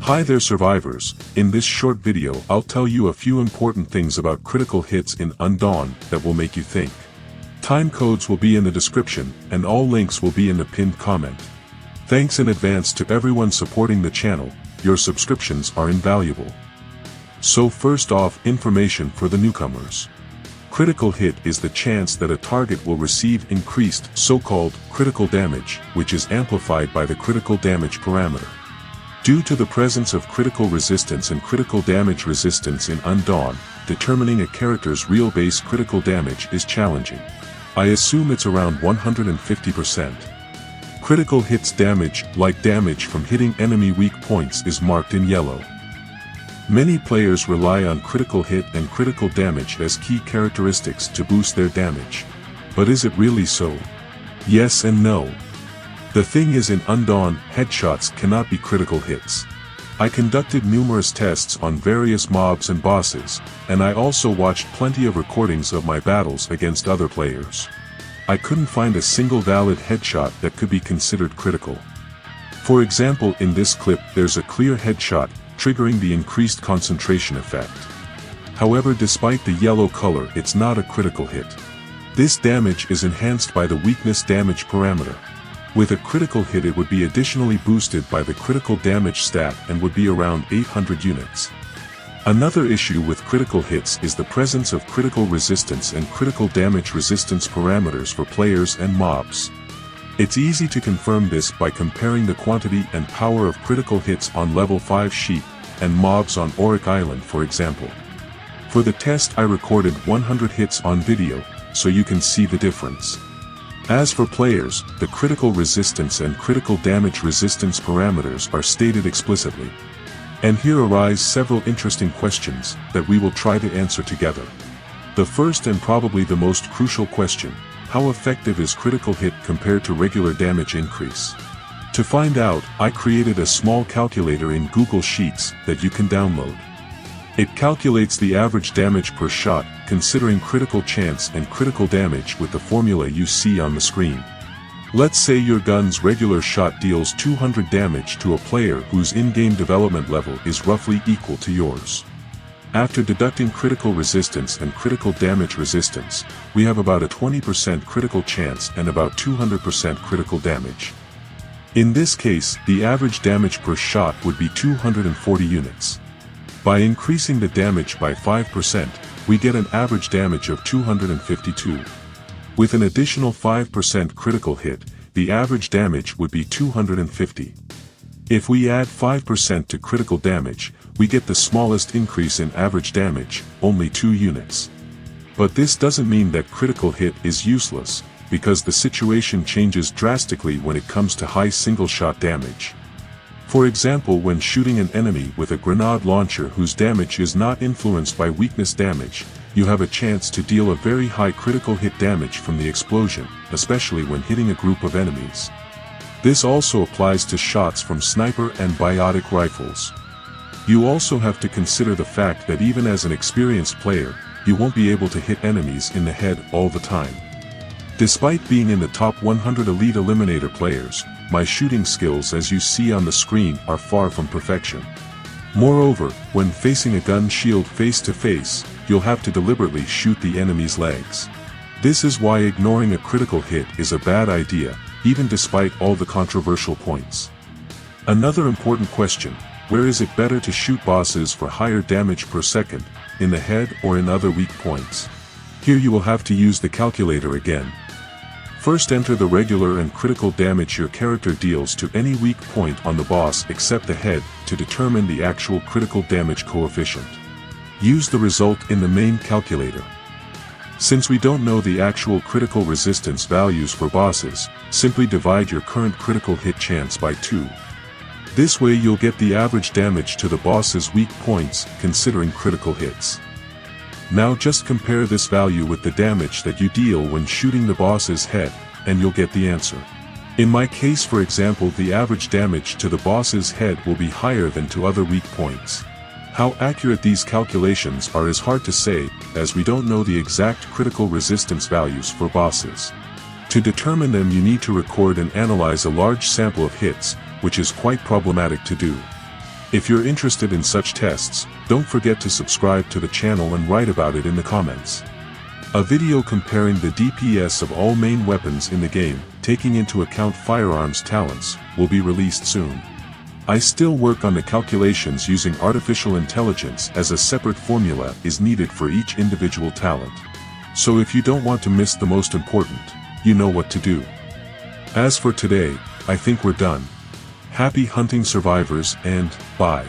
Hi there survivors, in this short video I'll tell you a few important things about critical hits in Undawn that will make you think. Time codes will be in the description, and all links will be in the pinned comment. Thanks in advance to everyone supporting the channel, your subscriptions are invaluable. So first off, information for the newcomers. Critical hit is the chance that a target will receive increased so-called critical damage, which is amplified by the critical damage parameter. Due to the presence of critical resistance and critical damage resistance in Undawn, determining a character's real base critical damage is challenging. I assume it's around 150%. Critical hits damage, like damage from hitting enemy weak points, is marked in yellow. Many players rely on critical hit and critical damage as key characteristics to boost their damage. But is it really so? Yes and no. The thing is, in Undawn, headshots cannot be critical hits. I conducted numerous tests on various mobs and bosses, and I also watched plenty of recordings of my battles against other players. I couldn't find a single valid headshot that could be considered critical. For example, in this clip there's a clear headshot, triggering the increased concentration effect. However, despite the yellow color, it's not a critical hit. This damage is enhanced by the weakness damage parameter. With a critical hit it would be additionally boosted by the critical damage stat and would be around 800 units. Another issue with critical hits is the presence of critical resistance and critical damage resistance parameters for players and mobs. It's easy to confirm this by comparing the quantity and power of critical hits on level 5 sheep and mobs on Auric Island, for example. For the test I recorded 100 hits on video, so you can see the difference. As for players, the critical resistance and critical damage resistance parameters are stated explicitly. And here arise several interesting questions that we will try to answer together. The first and probably the most crucial question: how effective is critical hit compared to regular damage increase? To find out, I created a small calculator in Google Sheets that you can download. It calculates the average damage per shot, considering critical chance and critical damage with the formula you see on the screen. Let's say your gun's regular shot deals 200 damage to a player whose in-game development level is roughly equal to yours. After deducting critical resistance and critical damage resistance, we have about a 20% critical chance and about 200% critical damage. In this case, the average damage per shot would be 240 units. By increasing the damage by 5%, we get an average damage of 252. With an additional 5% critical hit, the average damage would be 250. If we add 5% to critical damage, we get the smallest increase in average damage, only 2 units. But this doesn't mean that critical hit is useless, because the situation changes drastically when it comes to high single-shot damage. For example, when shooting an enemy with a grenade launcher whose damage is not influenced by weakness damage, you have a chance to deal a very high critical hit damage from the explosion, especially when hitting a group of enemies. This also applies to shots from sniper and biotic rifles. You also have to consider the fact that even as an experienced player, you won't be able to hit enemies in the head all the time. Despite being in the top 100 elite eliminator players, my shooting skills, as you see on the screen, are far from perfection. Moreover, when facing a gun shield face to face, you'll have to deliberately shoot the enemy's legs. This is why ignoring a critical hit is a bad idea, even despite all the controversial points. Another important question: where is it better to shoot bosses for higher damage per second, in the head or in other weak points? Here you will have to use the calculator again. First, enter the regular and critical damage your character deals to any weak point on the boss except the head to determine the actual critical damage coefficient. Use the result in the main calculator. Since we don't know the actual critical resistance values for bosses, simply divide your current critical hit chance by 2. This way you'll get the average damage to the boss's weak points, considering critical hits. Now just compare this value with the damage that you deal when shooting the boss's head, and you'll get the answer. In my case, for example, the average damage to the boss's head will be higher than to other weak points. How accurate these calculations are is hard to say, as we don't know the exact critical resistance values for bosses. To determine them, you need to record and analyze a large sample of hits, which is quite problematic to do. If you're interested in such tests, don't forget to subscribe to the channel and write about it in the comments. A video comparing the DPS of all main weapons in the game, taking into account firearms talents, will be released soon. I still work on the calculations using artificial intelligence, as a separate formula is needed for each individual talent. So if you don't want to miss the most important, you know what to do. As for today, I think we're done. Happy hunting survivors, and bye.